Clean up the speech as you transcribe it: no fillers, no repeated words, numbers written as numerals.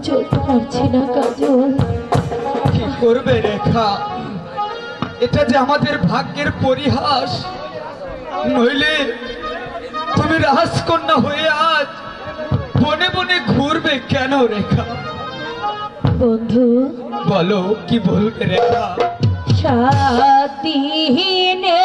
চলতে পারছি না কাজল। কি করবে রেখা, এটা যে আমাদের ভাগ্যের পরিহাস। নইলে তুমি রাজকন্যা হয়ে আজ বনে বনে ঘুরবে কেন রেখা? বন্ধু বলো কি বলবে রেখা? 7 দিনে